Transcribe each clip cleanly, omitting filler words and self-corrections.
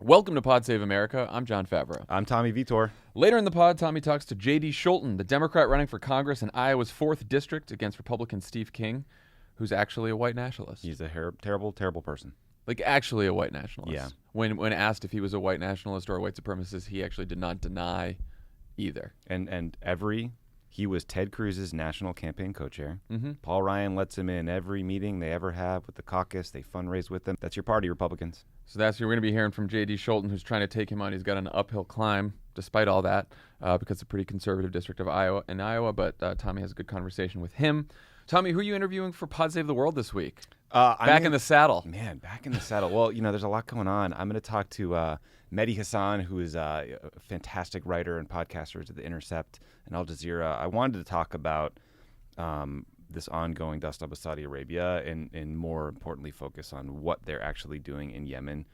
Welcome to Pod Save America. I'm John Favreau. I'm Tommy Vitor. Later in the pod, Tommy talks to J.D. Scholten, the Democrat running for Congress in Iowa's 4th District against Republican Steve King, who's actually a white nationalist. He's a terrible, terrible person. Like, actually a white nationalist. Yeah. When asked if he was a white nationalist or a white supremacist, he actually did not deny either. He was Ted Cruz's national campaign co-chair. Mm-hmm. Paul Ryan lets him in every meeting they ever have with the caucus. They fundraise with them. That's your party, Republicans. So that's who we're going to be hearing from J.D. Scholten, who's trying to take him on. He's got an uphill climb, despite all that, because it's a pretty conservative district of Iowa. But Tommy has a good conversation with him. Tommy, who are you interviewing for Pod Save the World this week? Back in the saddle. Man, back in the saddle. Well, there's a lot going on. I'm going to talk to Mehdi Hassan, who is a fantastic writer and podcaster at The Intercept and Al Jazeera. I wanted to talk about this ongoing dust-up of Saudi Arabia and more importantly focus on what they're actually doing in Yemen,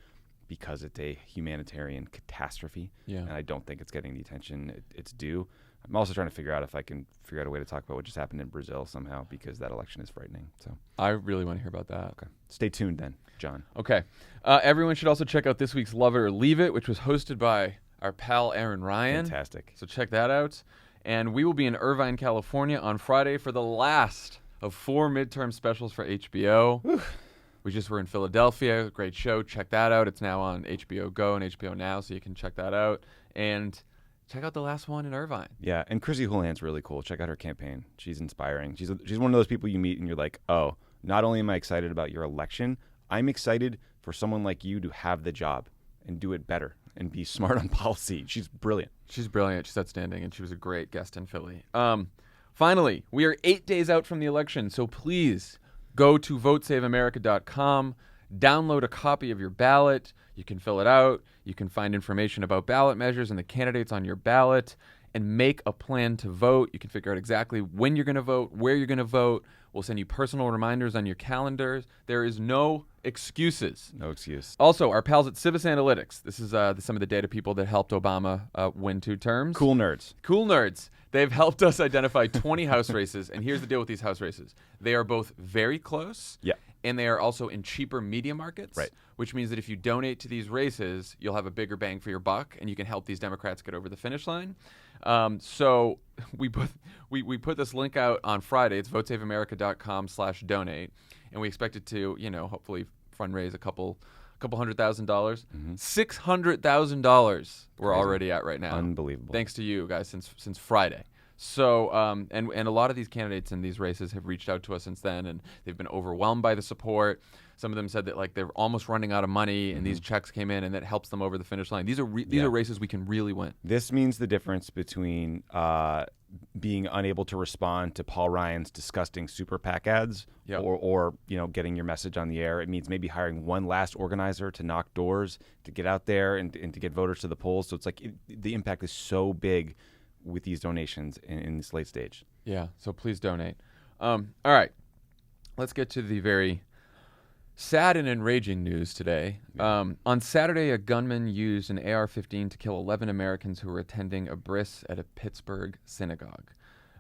because it's a humanitarian catastrophe. Yeah. And I don't think it's getting the attention it's due. I'm also trying to figure out if I can figure out a way to talk about what just happened in Brazil somehow, because that election is frightening. So I really want to hear about that. Okay. Stay tuned then, John. Okay. Everyone should also check out this week's Lovett or Leave It, which was hosted by our pal Aaron Ryan. Fantastic. So check that out. And we will be in Irvine, California on Friday for the last of 4 midterm specials for HBO. Whew. We just were in Philadelphia. Great show. Check that out. It's now on HBO Go and HBO Now, so you can check that out. And check out the last one in Irvine. Yeah, and Chrissy Houlihan's really cool. Check out her campaign. She's inspiring. She's one of those people you meet and you're like, oh, not only am I excited about your election, I'm excited for someone like you to have the job and do it better and be smart on policy. She's brilliant. She's brilliant. She's outstanding, and she was a great guest in Philly. Finally, we are 8 days out from the election, so please go to votesaveamerica.com, download a copy of your ballot. You can fill it out. You can find information about ballot measures and the candidates on your ballot, and make a plan to vote. You can figure out exactly when you're going to vote, where you're going to vote. We'll send you personal reminders on your calendars. There is no excuses. No excuse. Also, our pals at Civis Analytics. This is some of the data people that helped Obama win 2 terms. Cool nerds. Cool nerds. They've helped us identify 20 House races, and here's the deal with these House races. They are both very close, Yeah. and they are also in cheaper media markets, Right. which means that if you donate to these races, you'll have a bigger bang for your buck, and you can help these Democrats get over the finish line. So we put this link out on Friday. It's votesaveamerica.com/donate, and we expect it to, hopefully fundraise a couple $100,000. Mm-hmm. $600,000 we're Crazy. already at right now. Unbelievable. Thanks to you guys since Friday. So and a lot of these candidates in these races have reached out to us since then, and they've been overwhelmed by the support. Some of them said that they're almost running out of money, and these checks came in, and that helps them over the finish line. These are races we can really win. This means the difference between being unable to respond to Paul Ryan's disgusting super PAC ads, Yep. or getting your message on the air. It means maybe hiring one last organizer to knock doors, to get out there and to get voters to the polls. So it's the impact is so big with these donations in this late stage. Yeah, so please donate. All right, let's get to the very sad and enraging news today. On Saturday, a gunman used an AR-15 to kill 11 Americans who were attending a bris at a Pittsburgh synagogue.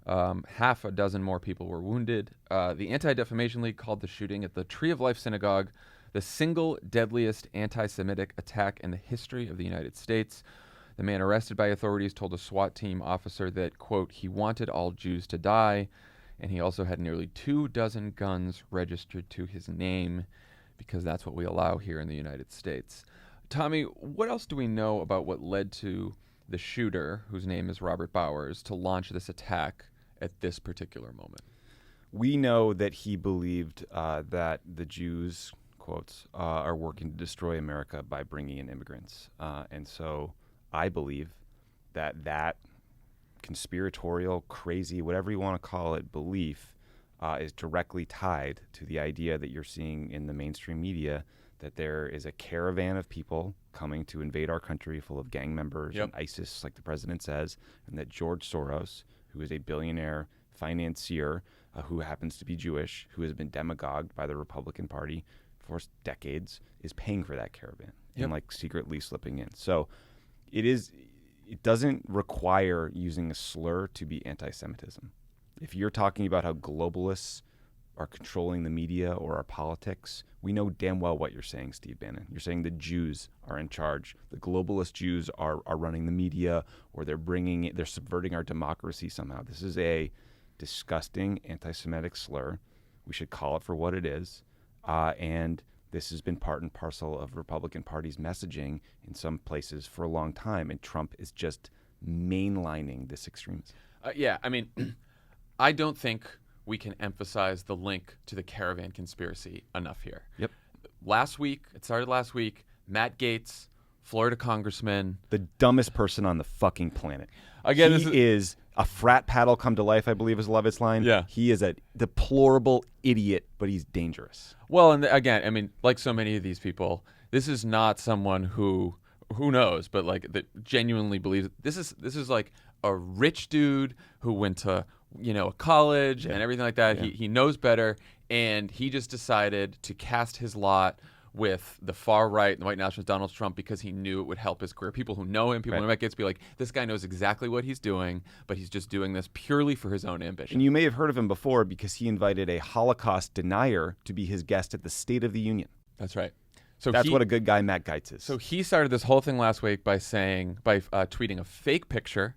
Half a dozen more people were wounded. The Anti-Defamation League called the shooting at the Tree of Life synagogue the single deadliest anti-Semitic attack in the history of the United States. The man arrested by authorities told a SWAT team officer that, quote, he wanted all Jews to die, and he also had nearly 24 guns registered to his name, because that's what we allow here in the United States. Tommy, what else do we know about what led to the shooter, whose name is Robert Bowers, to launch this attack at this particular moment? We know that he believed that the Jews, quotes, are working to destroy America by bringing in immigrants. And so I believe that conspiratorial, crazy, whatever you want to call it, belief is directly tied to the idea that you're seeing in the mainstream media that there is a caravan of people coming to invade our country full of gang members and ISIS, like the president says, and that George Soros, who is a billionaire financier who happens to be Jewish, who has been demagogued by the Republican Party for decades, is paying for that caravan and secretly slipping in. So it doesn't require using a slur to be anti-Semitism. If you're talking about how globalists are controlling the media or our politics, we know damn well what you're saying, Steve Bannon. You're saying the Jews are in charge. The globalist Jews are running the media, or they're subverting our democracy somehow. This is a disgusting anti-Semitic slur. We should call it for what it is. And this has been part and parcel of Republican Party's messaging in some places for a long time. And Trump is just mainlining this extremism. Yeah, I mean, I don't think we can emphasize the link to the caravan conspiracy enough here. Yep. It started last week, Matt Gaetz, Florida congressman. The dumbest person on the fucking planet. Again, he is a frat paddle come to life, I believe is Lovett's line. Yeah. He is a deplorable idiot, but he's dangerous. Well, and again, I mean, like so many of these people, this is not someone who knows, but like that genuinely believes this is like a rich dude who went to a college and everything like that. He knows better, and he just decided to cast his lot with the far right and the white nationalist Donald Trump because he knew it would help his career. People who know him, people who get to be like, this guy knows exactly what he's doing, but he's just doing this purely for his own ambition. And you may have heard of him before because he invited a Holocaust denier to be his guest at the State of the Union. That's right. So that's what a good guy Matt Gaetz is. So he started this whole thing last week by tweeting a fake picture.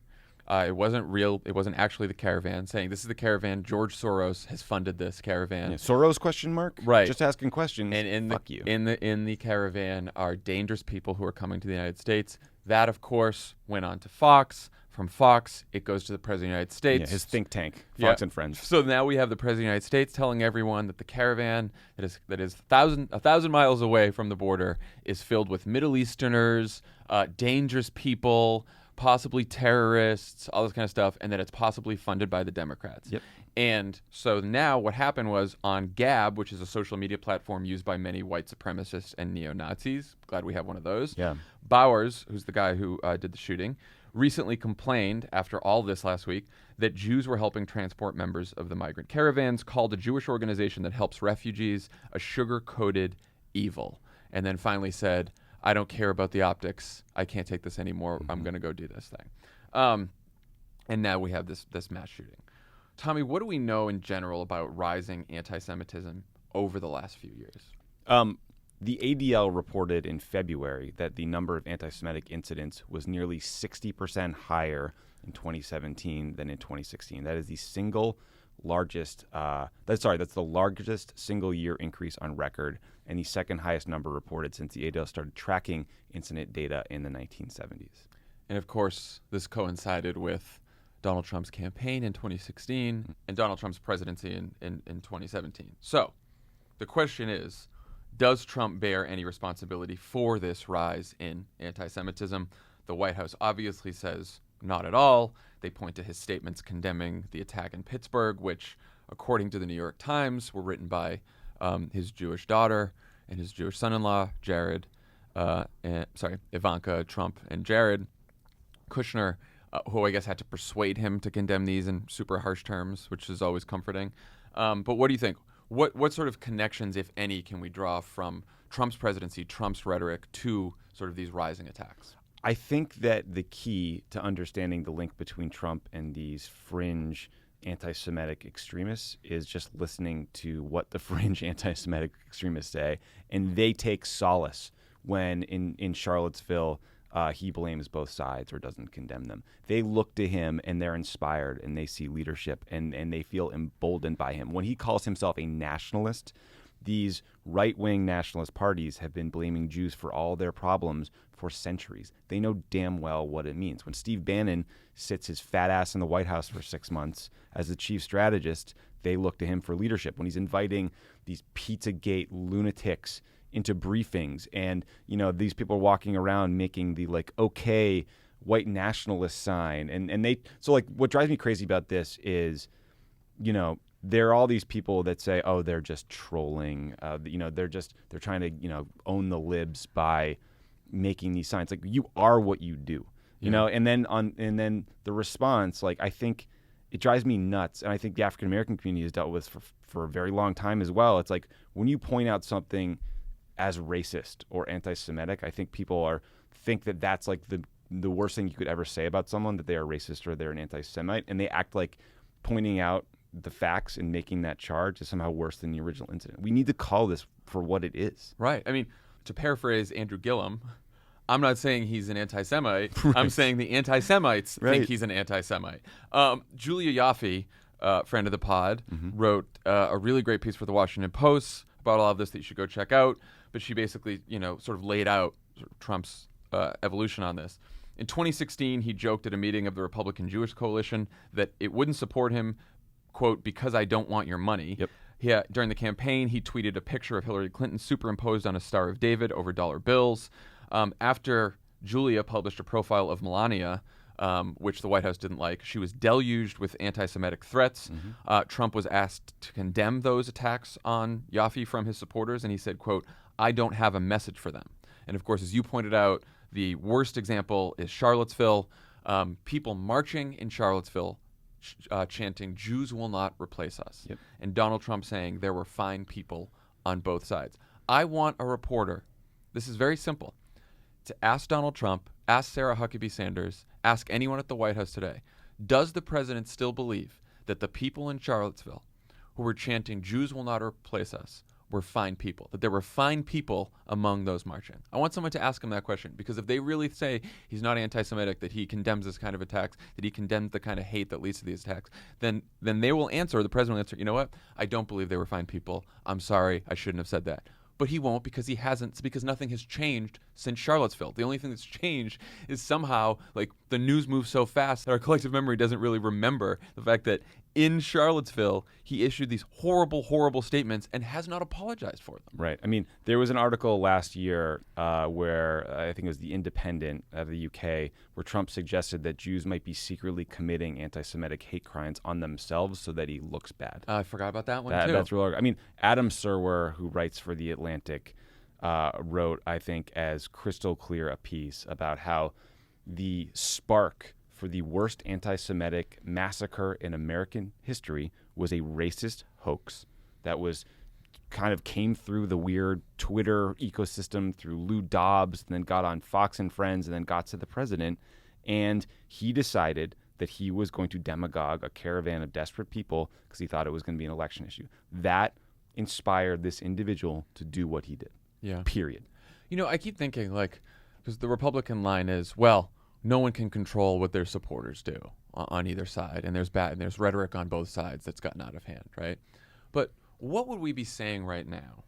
It wasn't real. It wasn't actually the caravan, saying this is the caravan. George Soros has funded this caravan. Yeah, Soros question mark? Right. Just asking questions. And fuck you. In the caravan are dangerous people who are coming to the United States. That, of course, went on to Fox. From Fox, it goes to the President of the United States. Yeah, his think tank, Fox and Friends. So now we have the President of the United States telling everyone that the caravan that is 1,000 miles away from the border is filled with Middle Easterners, dangerous people, possibly terrorists, all this kind of stuff, and that it's possibly funded by the Democrats. Yep. And so now what happened was on Gab, which is a social media platform used by many white supremacists and neo-Nazis, glad we have one of those, Bowers, who's the guy who did the shooting, recently complained after all this last week that Jews were helping transport members of the migrant caravans, called a Jewish organization that helps refugees a sugar-coated evil, and then finally said, I don't care about the optics. I can't take this anymore. I'm going to go do this thing. And now we have this mass shooting. Tommy, what do we know in general about rising anti-Semitism over the last few years? The ADL reported in February that the number of anti-Semitic incidents was nearly 60% higher in 2017 than in 2016. That is the single largest. That's the largest single-year increase on record, and the second highest number reported since the ADL started tracking incident data in the 1970s. And of course, this coincided with Donald Trump's campaign in 2016 and Donald Trump's presidency in 2017. So the question is, does Trump bear any responsibility for this rise in anti-Semitism? The White House obviously says not at all. They point to his statements condemning the attack in Pittsburgh, which, according to the New York Times, were written by his Jewish daughter and his Jewish son-in-law, Ivanka Trump and Jared Kushner, who I guess had to persuade him to condemn these in super harsh terms, which is always comforting. But what do you think? What sort of connections, if any, can we draw from Trump's presidency, Trump's rhetoric, to sort of these rising attacks? I think that the key to understanding the link between Trump and these fringe anti-Semitic extremists is just listening to what the fringe anti-Semitic extremists say. And they take solace when in Charlottesville, he blames both sides or doesn't condemn them. They look to him and they're inspired and they see leadership and they feel emboldened by him. When he calls himself a nationalist, these right-wing nationalist parties have been blaming Jews for all their problems for centuries. They know damn well what it means. When Steve Bannon sits his fat ass in the White House for 6 months as the chief strategist, they look to him for leadership. When he's inviting these Pizzagate lunatics into briefings and, these people are walking around making the okay white nationalist sign. What drives me crazy about this is, there are all these people that say, oh, they're just trolling. They're trying to, own the libs by making these signs. Like, you are what you do, and then the response, I think it drives me nuts. And I think the African-American community has dealt with for a very long time as well. It's like when you point out something as racist or anti-Semitic, I think people think that that's the worst thing you could ever say about someone, that they are racist or they're an anti-Semite, and they act like pointing out the facts and making that charge is somehow worse than the original incident. We need to call this for what it is. Right. I mean, to paraphrase Andrew Gillum, I'm not saying he's an anti-Semite. Right. I'm saying the anti-Semites think he's an anti-Semite. Julia Yaffe, friend of the pod, wrote a really great piece for the Washington Post about all of this that you should go check out. But she basically, sort of laid out Trump's evolution on this. In 2016, he joked at a meeting of the Republican Jewish Coalition that it wouldn't support him, quote, because I don't want your money. Yep. During the campaign, he tweeted a picture of Hillary Clinton superimposed on a Star of David over dollar bills. After Julia published a profile of Melania, which the White House didn't like, she was deluged with anti-Semitic threats. Trump was asked to condemn those attacks on Yaffe from his supporters, and he said, quote, I don't have a message for them. And of course, as you pointed out, the worst example is Charlottesville. People marching in Charlottesville chanting, Jews will not replace us. Yep. And Donald Trump saying there were fine people on both sides. I want a reporter, this is very simple, to ask Donald Trump, ask Sarah Huckabee Sanders, ask anyone at the White House today, does the president still believe that the people in Charlottesville who were chanting, Jews will not replace us, were fine people, that there were fine people among those marching? I want someone to ask him that question, because if they really say he's not anti-Semitic, that he condemns this kind of attacks, that he condemns the kind of hate that leads to these attacks, then they will answer, the president will answer, you know what, I don't believe they were fine people. I'm sorry, I shouldn't have said that. But he won't, because he hasn't, because nothing has changed since Charlottesville. The only thing that's changed is somehow, like, the news moves so fast that our collective memory doesn't really remember the fact that in Charlottesville, he issued these horrible, horrible statements and has not apologized for them. Right. I mean, there was an article last year where I think it was The Independent of the UK, where Trump suggested that Jews might be secretly committing anti-Semitic hate crimes on themselves so that he looks bad. I forgot about that one, too. That's real. I mean, Adam Serwer, who writes for The Atlantic, wrote, I think, as crystal clear a piece about how the spark for the worst anti-Semitic massacre in American history was a racist hoax that was kind of came through the weird Twitter ecosystem through Lou Dobbs, and then got on Fox and Friends, and then got to the president. And he decided that he was going to demagogue a caravan of desperate people because he thought it was going to be an election issue. That inspired this individual to do what he did. Yeah. Period. I keep thinking, like, because the Republican line is, well, no one can control what their supporters do on either side, and there's rhetoric on both sides that's gotten out of hand, right? But what would we be saying right now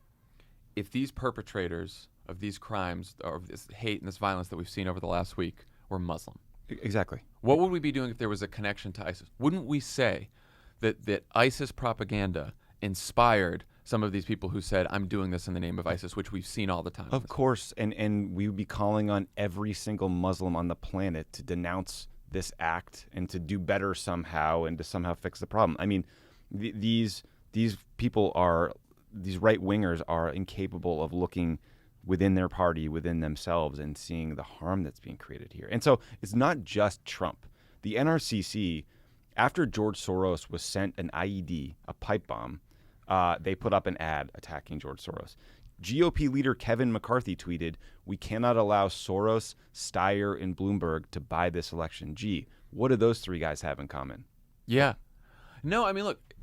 if these perpetrators of these crimes, or of this hate and this violence that we've seen over the last week, were Muslim? Exactly. What would we be doing if there was a connection to ISIS? Wouldn't we say that ISIS propaganda inspired some of these people who said, I'm doing this in the name of ISIS, which we've seen all the time? Of course, and we would be calling on every single Muslim on the planet to denounce this act and to do better somehow and to somehow fix the problem. I mean, these people these right-wingers are incapable of looking within their party, within themselves, and seeing the harm that's being created here. And so it's not just Trump. The NRCC, after George Soros was sent an IED, a pipe bomb, they put up an ad attacking George Soros. GOP leader Kevin McCarthy tweeted, "We cannot allow Soros, Steyer, and Bloomberg to buy this election." Gee, what do those three guys have in common? Yeah. No, I mean, look,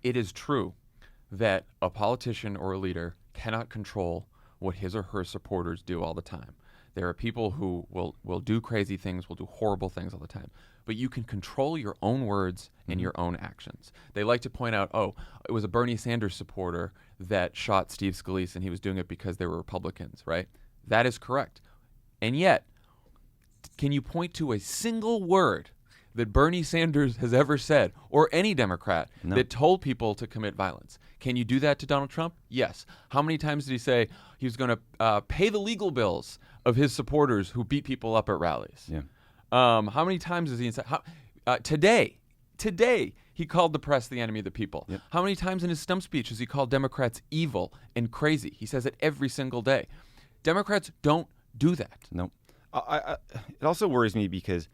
it is true that a politician or a leader cannot control what his or her supporters do all the time. There are people who will do crazy things, will do horrible things all the time. But you can control your own words and your own actions. They like to point out, oh, it was a Bernie Sanders supporter that shot Steve Scalise, and he was doing it because they were Republicans, right? That is correct. And yet, can you point to a single word that Bernie Sanders has ever said, or any Democrat, that told people to commit violence? Can you do that to Donald Trump? Yes. How many times did he say he was going to pay the legal bills of his supporters who beat people up at rallies? Yeah. How many times has he said? Today, he called the press the enemy of the people. Yep. How many times in his stump speech has he called Democrats evil and crazy? He says it every single day. Democrats don't do that. No. It also worries me because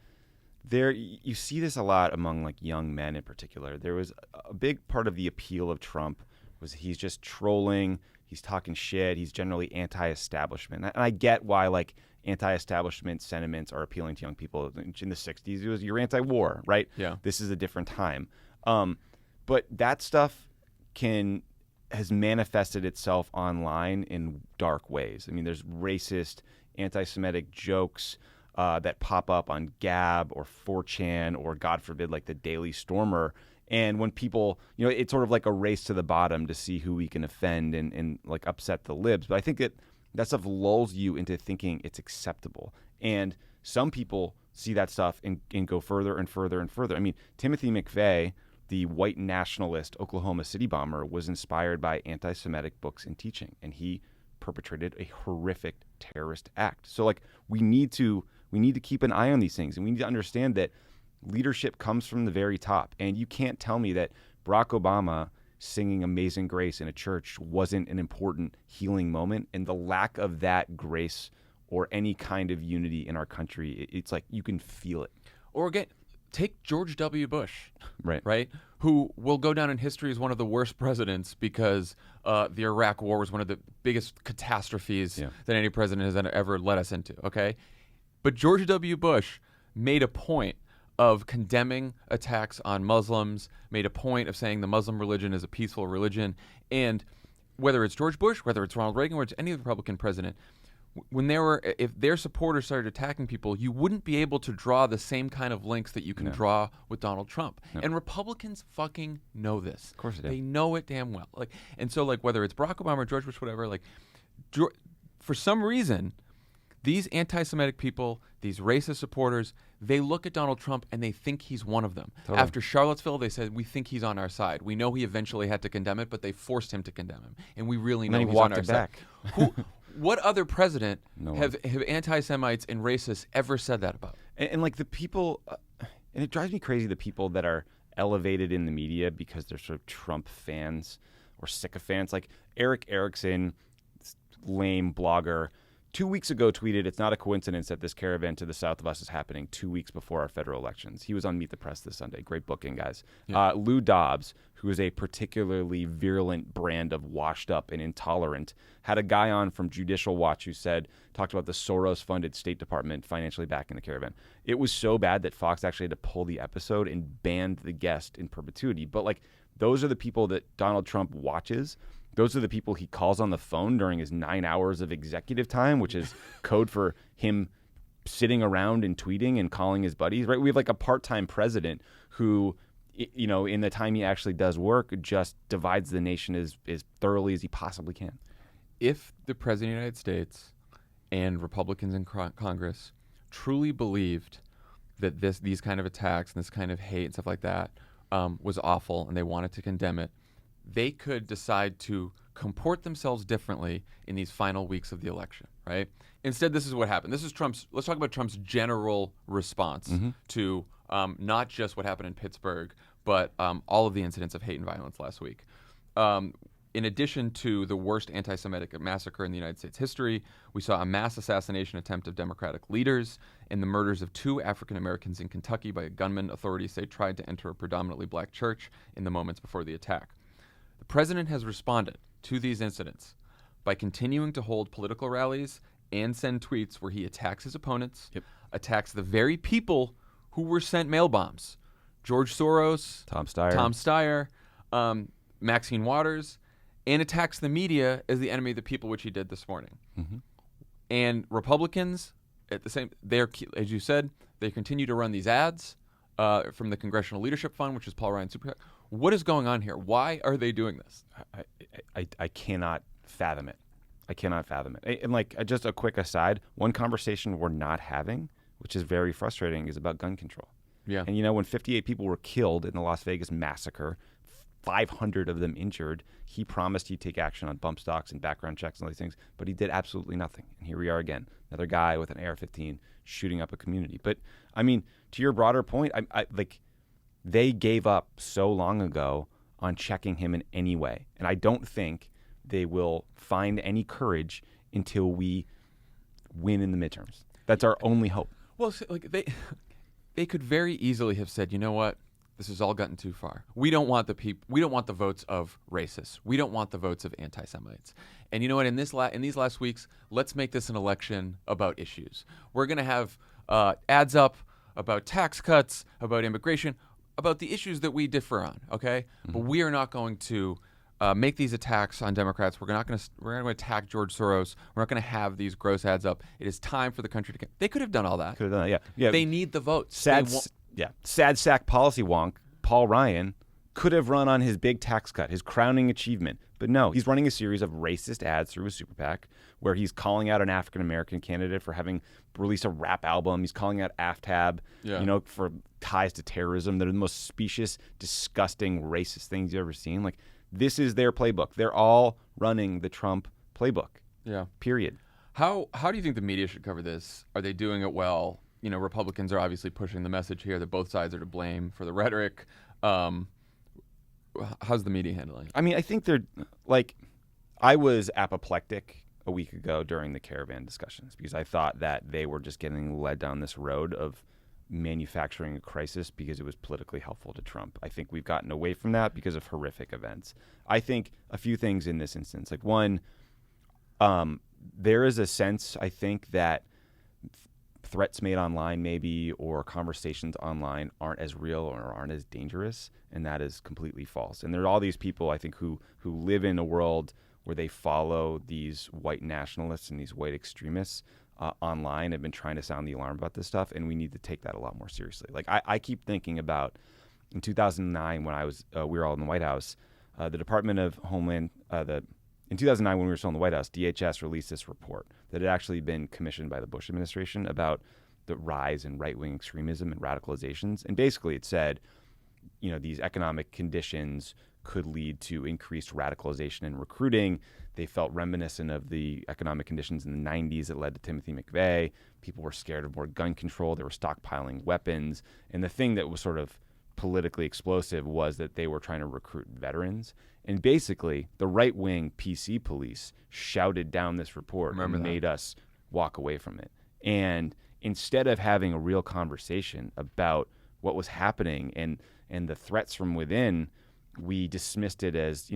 you see this a lot among like young men in particular. There was a big part of the appeal of Trump was he's just trolling, he's talking shit, he's generally anti-establishment. And I get why like anti-establishment sentiments are appealing to young people. In the 60s, it was you're anti-war, right? Yeah. This is a different time. But that stuff has manifested itself online in dark ways. I mean, there's racist, anti-Semitic jokes that pop up on Gab or 4chan or, God forbid, like the Daily Stormer. And when people, it's sort of like a race to the bottom to see who we can offend and like upset the libs. But I think that stuff lulls you into thinking it's acceptable. And some people see that stuff and go further and further and further. I mean, Timothy McVeigh, the white nationalist Oklahoma City bomber, was inspired by anti-Semitic books and teaching, and he perpetrated a horrific terrorist act. So, like, we need to keep an eye on these things, and we need to understand that leadership comes from the very top. And you can't tell me that Barack Obama singing Amazing Grace in a church wasn't an important healing moment, and the lack of that grace or any kind of unity in our country, it's like you can feel it. Or again, take George W. Bush, right? Who will go down in history as one of the worst presidents because the Iraq War was one of the biggest catastrophes that any president has ever led us into, okay? But George W. Bush made a point of condemning attacks on Muslims, made a point of saying the Muslim religion is a peaceful religion, and whether it's George Bush, whether it's Ronald Reagan, or it's any Republican president, if their supporters started attacking people, you wouldn't be able to draw the same kind of links that you can draw with Donald Trump. No. And Republicans fucking know this. Of course they do. They know it damn well. So whether it's Barack Obama or George Bush, whatever, for some reason, these anti-Semitic people, these racist supporters, they look at Donald Trump and they think he's one of them. Totally. After Charlottesville, they said, we think he's on our side. We know he eventually had to condemn it, but they forced him to condemn him. And we really know he's on our side. What other president have anti-Semites and racists ever said that about? And like the people, and it drives me crazy, the people that are elevated in the media because they're sort of Trump fans or sycophants. Like Eric Erickson, lame blogger, 2 weeks ago tweeted, "It's not a coincidence that this caravan to the south of us is happening 2 weeks before our federal elections." He was on Meet the Press this Sunday. Great booking, guys. Yeah. Lou Dobbs, who is a particularly virulent brand of washed up and intolerant, had a guy on from Judicial Watch who talked about the Soros-funded State Department financially backing the caravan. It was so bad that Fox actually had to pull the episode and banned the guest in perpetuity. But those are the people that Donald Trump watches. Those are the people he calls on the phone during his 9 hours of executive time, which is code for him sitting around and tweeting and calling his buddies, right? We have a part-time president who, in the time he actually does work, just divides the nation as thoroughly as he possibly can. If the President of the United States and Republicans in Congress truly believed that these kind of attacks and this kind of hate and stuff like that was awful and they wanted to condemn it, they could decide to comport themselves differently in these final weeks of the election, right? Instead, this is what happened. Let's talk about Trump's general response to not just what happened in Pittsburgh, but all of the incidents of hate and violence last week. In addition to the worst anti-Semitic massacre in the United States history, we saw a mass assassination attempt of Democratic leaders and the murders of 2 African Americans in Kentucky by a gunman authorities say tried to enter a predominantly black church in the moments before the attack. The president has responded to these incidents by continuing to hold political rallies and send tweets where he attacks his opponents, attacks the very people who were sent mail bombs. George Soros, Tom Steyer, Maxine Waters, and attacks the media as the enemy of the people, which he did this morning. And Republicans, as you said, they continue to run these ads from the Congressional Leadership Fund, which is Paul Ryan's super. What is going on here? Why are they doing this? I cannot fathom it. And just a quick aside, one conversation we're not having, which is very frustrating, is about gun control. Yeah. And when 58 people were killed in the Las Vegas massacre, 500 of them injured, he promised he'd take action on bump stocks and background checks and all these things, but he did absolutely nothing. And here we are again, another guy with an AR-15 shooting up a community. But I mean, to your broader point, they gave up so long ago on checking him in any way. And I don't think they will find any courage until we win in the midterms. That's our only hope. Well, they could very easily have said, you know what? This has all gotten too far. We don't want we don't want the votes of racists. We don't want the votes of anti-Semites. And you know what? In these last weeks, let's make this an election about issues. We're going to have ads up about tax cuts, about immigration. about the issues that we differ on, okay? But we are not going to make these attacks on Democrats. We're not going to attack George Soros. We're not going to have these gross ads up. It is time for the country to. They could have done all that. Could have done that, yeah. They need the votes. Sad sack policy wonk. Paul Ryan could have run on his big tax cut, his crowning achievement. But no, he's running a series of racist ads through his super PAC where he's calling out an African-American candidate for having released a rap album. He's calling out AFTAB, for ties to terrorism. They're the most specious, disgusting, racist things you've ever seen. Like, this is their playbook. They're all running the Trump playbook. Yeah. Period. How do you think the media should cover this? Are they doing it well? Republicans are obviously pushing the message here that both sides are to blame for the rhetoric. How's the media handling it? I mean, I think they're I was apoplectic a week ago during the caravan discussions because I thought that they were just getting led down this road of manufacturing a crisis because it was politically helpful to Trump. I think we've gotten away from that because of horrific events. I think a few things in this instance. Like, one, there is a sense, I think, that threats made online maybe or conversations online aren't as real or aren't as dangerous, and that is completely false. And there are all these people, I think, who live in a world where they follow these white nationalists and these white extremists online, have been trying to sound the alarm about this stuff, and we need to take that a lot more seriously. Like, I keep thinking about in 2009 when we were all in the White House, the Department of Homeland, in 2009 when we were still in the White House, DHS released this report that had actually been commissioned by the Bush administration about the rise in right-wing extremism and radicalizations. And basically it said, these economic conditions could lead to increased radicalization and recruiting. They felt reminiscent of the economic conditions in the 90s that led to Timothy McVeigh. People were scared of more gun control. They were stockpiling weapons. And the thing that was sort of politically explosive was that they were trying to recruit veterans. And basically, the right-wing PC police shouted down this report and made us walk away from it. And instead of having a real conversation about what was happening and the threats from within, we dismissed it as,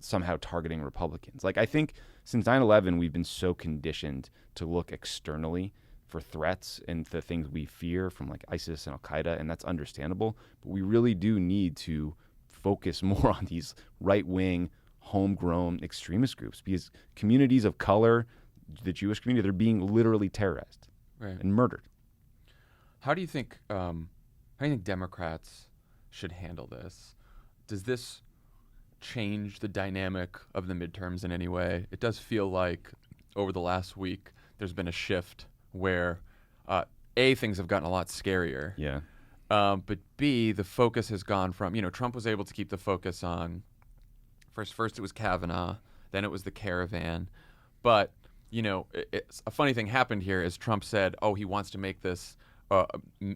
somehow targeting Republicans. Like, I think since 9/11, we've been so conditioned to look externally for threats and the things we fear from like ISIS and Al-Qaeda, and that's understandable. But we really do need to focus more on these right-wing, homegrown extremist groups because communities of color, the Jewish community, they're being literally terrorized and murdered. How do you think Democrats should handle this? Does this change the dynamic of the midterms in any way? It does feel like over the last week there's been a shift where A, things have gotten a lot scarier. Yeah. But B, the focus has gone from, Trump was able to keep the focus on first it was Kavanaugh, then it was the caravan. But, a funny thing happened here is Trump said, he wants to make this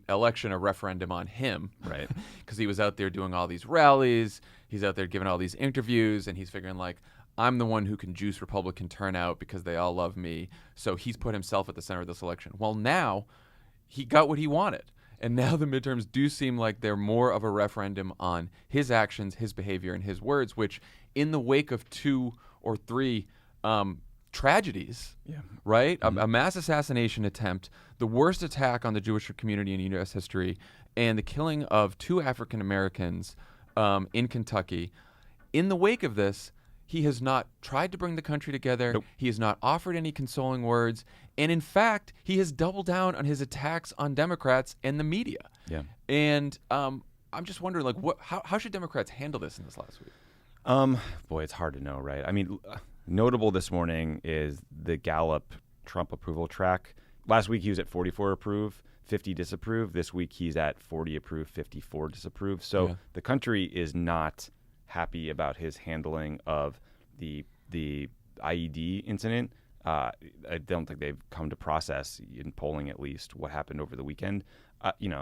election a referendum on him. Right. Because he was out there doing all these rallies. He's out there giving all these interviews, and he's figuring like, I'm the one who can juice Republican turnout because they all love me. So he's put himself at the center of this election. Well, now he got what he wanted. And now the midterms do seem like they're more of a referendum on his actions, his behavior, and his words, which in the wake of 2 or 3 tragedies, right? Mm-hmm. A mass assassination attempt, the worst attack on the Jewish community in U.S. history, and the killing of 2 African Americans in Kentucky. In the wake of this, he has not tried to bring the country together. Nope. He has not offered any consoling words. And in fact, he has doubled down on his attacks on Democrats and the media. Yeah. And I'm just wondering, like, how should Democrats handle this in this last week? Boy, it's hard to know, right? I mean, notable this morning is the Gallup Trump approval track. Last week he was at 44 approve, 50 disapprove. This week he's at 40 approve, 54 disapprove. So the country is not happy about his handling of the IED incident. I don't think they've come to process, in polling at least, what happened over the weekend.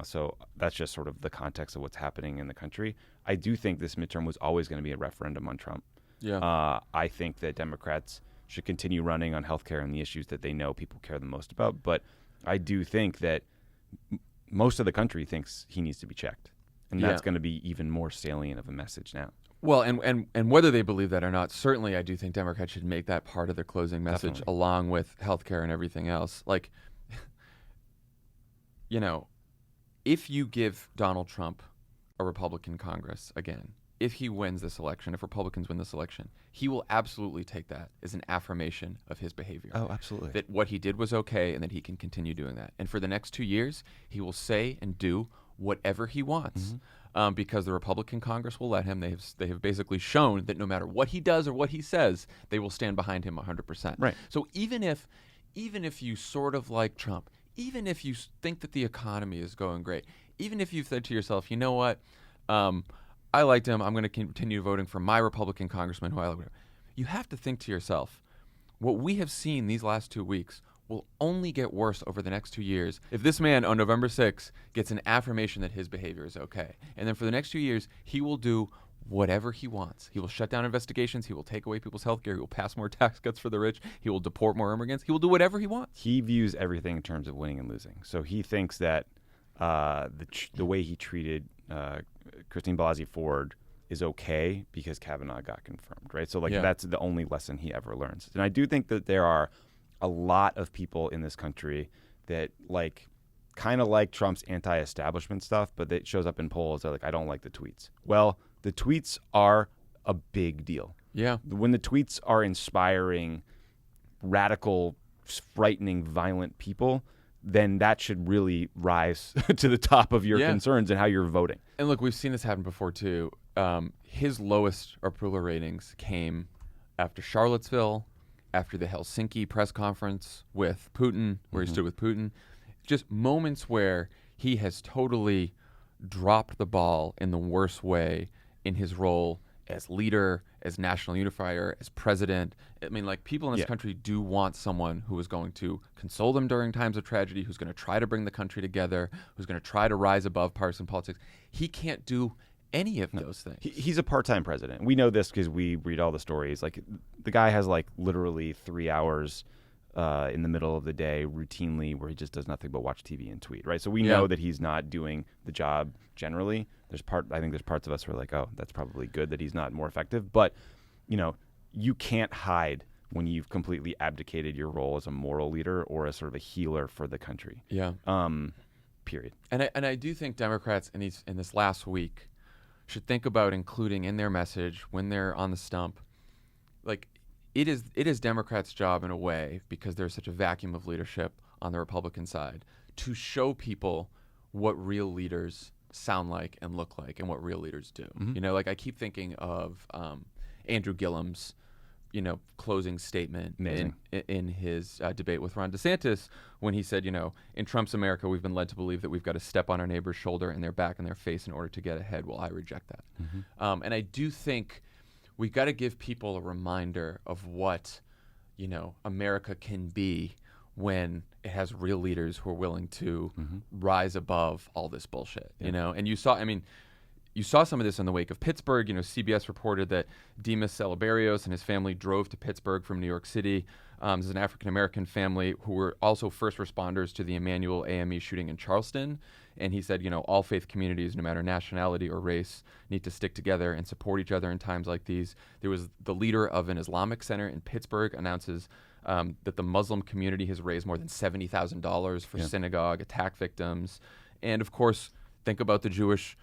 So that's just sort of the context of what's happening in the country. I do think this midterm was always going to be a referendum on Trump. Yeah. I think that Democrats should continue running on healthcare and the issues that they know people care the most about. But I do think that most of the country thinks he needs to be checked. And that's going to be even more salient of a message now. Well, and whether they believe that or not, certainly I do think Democrats should make that part of their closing message. Definitely. Along with healthcare and everything else. Like, if you give Donald Trump a Republican Congress again, if he wins this election, if Republicans win this election, he will absolutely take that as an affirmation of his behavior. Oh, absolutely. That what he did was okay and that he can continue doing that. And for the next 2 years, he will say and do whatever he wants because the Republican Congress will let him. They have basically shown that no matter what he does or what he says, they will stand behind him 100%. Right. So even if you sort of like Trump, even if you think that the economy is going great, even if you've said to yourself, you know what, I liked him, I'm going to continue voting for my Republican congressman who I like, you have to think to yourself, what we have seen these last 2 weeks will only get worse over the next 2 years if this man on November 6th gets an affirmation that his behavior is okay. And then for the next 2 years, he will do whatever he wants. He will shut down investigations. He will take away people's health care. He will pass more tax cuts for the rich. He will deport more immigrants. He will do whatever he wants. He views everything in terms of winning and losing. So he thinks that the way he treated Christine Blasey Ford is okay because Kavanaugh got confirmed, right? So that's the only lesson he ever learns. And I do think that there are a lot of people in this country that kind of like Trump's anti-establishment stuff, but it shows up in polls. They're like, I don't like the tweets. Well, the tweets are a big deal. Yeah. When the tweets are inspiring radical, frightening, violent people, then that should really rise to the top of your concerns and how you're voting. And look, we've seen this happen before too. His lowest approval ratings came after Charlottesville, after the Helsinki press conference with Putin, where he stood with Putin. Just moments where he has totally dropped the ball in the worst way in his role as leader, as national unifier, as president. I mean, people in this country do want someone who is going to console them during times of tragedy, who's going to try to bring the country together, who's going to try to rise above partisan politics. He can't do any of those things. He's a part-time president. We know this because we read all the stories. The guy has literally 3 hours in the middle of the day routinely where he just does nothing but watch TV and tweet, right? So we know that he's not doing the job generally. I think there's parts of us who are like, oh, that's probably good that he's not more effective. But, you can't hide when you've completely abdicated your role as a moral leader or as sort of a healer for the country. Yeah. Period. And I do think Democrats in this last week should think about including in their message when they're on the stump, it is Democrats' job in a way, because there's such a vacuum of leadership on the Republican side, to show people what real leaders sound like and look like and what real leaders do. I keep thinking of Andrew Gillum's closing statement in his debate with Ron DeSantis when he said, in Trump's America, we've been led to believe that we've got to step on our neighbor's shoulder and their back and their face in order to get ahead. Well, I reject that. And I do think we've got to give people a reminder of what, America can be when it has real leaders who are willing to rise above all this bullshit, And you saw some of this in the wake of Pittsburgh. CBS reported that Demas Celebarios and his family drove to Pittsburgh from New York City. This is an African-American family who were also first responders to the Emmanuel AME shooting in Charleston. And he said, all faith communities, no matter nationality or race, need to stick together and support each other in times like these. There was the leader of an Islamic center in Pittsburgh announces that the Muslim community has raised more than $70,000 for synagogue attack victims. And of course, think about the Jewish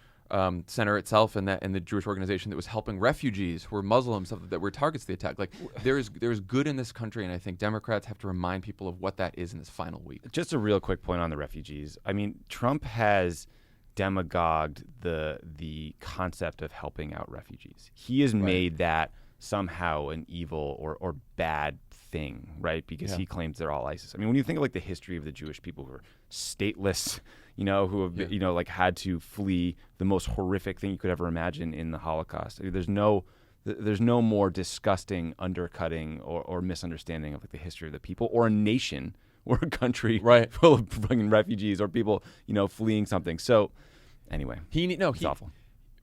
center itself and the Jewish organization that was helping refugees who were Muslims that were targets of the attack. There is good in this country, and I think Democrats have to remind people of what that is in this final week. Just a real quick point on the refugees. I mean, Trump has demagogued the concept of helping out refugees. He has made that somehow an evil or bad thing, right? Because he claims they're all ISIS. I mean, when you think of the history of the Jewish people who are stateless, who have had to flee the most horrific thing you could ever imagine in the Holocaust. I mean, there's no more disgusting undercutting or misunderstanding of the history of the people or a nation or a country full of fucking refugees or people, fleeing something. So anyway, it's awful.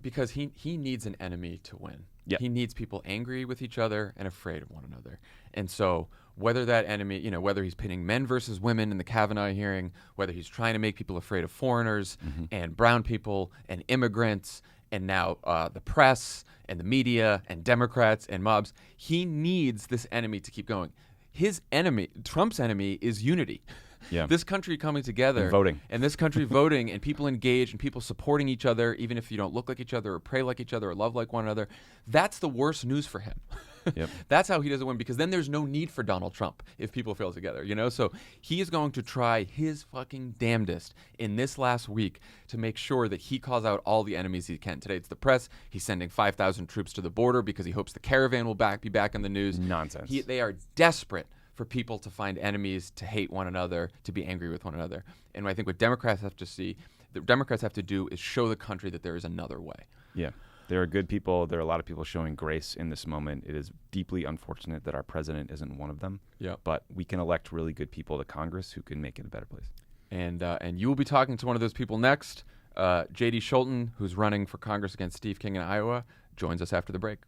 Because he needs an enemy to win. Yep. He needs people angry with each other and afraid of one another. And so whether that enemy, whether he's pitting men versus women in the Kavanaugh hearing, whether he's trying to make people afraid of foreigners and brown people and immigrants and now the press and the media and Democrats and mobs, he needs this enemy to keep going. His enemy, Trump's enemy, is unity. Yeah. This country coming together. And voting. And this country voting and people engaged and people supporting each other, even if you don't look like each other or pray like each other or love like one another. That's the worst news for him. Yep. That's how he doesn't win, because then there's no need for Donald Trump if people fail together, you know? So he is going to try his fucking damnedest in this last week to make sure that he calls out all the enemies he can. Today it's the press. He's sending 5,000 troops to the border because he hopes the caravan will be back in the news. Nonsense. They are desperate for people to find enemies, to hate one another, to be angry with one another. And I think what Democrats have to do is show the country that there is another way. Yeah. There are good people. There are a lot of people showing grace in this moment. It is deeply unfortunate that our president isn't one of them. Yeah. But we can elect really good people to Congress who can make it a better place. And you will be talking to one of those people next. J.D. Scholten, who's running for Congress against Steve King in Iowa, joins us after the break.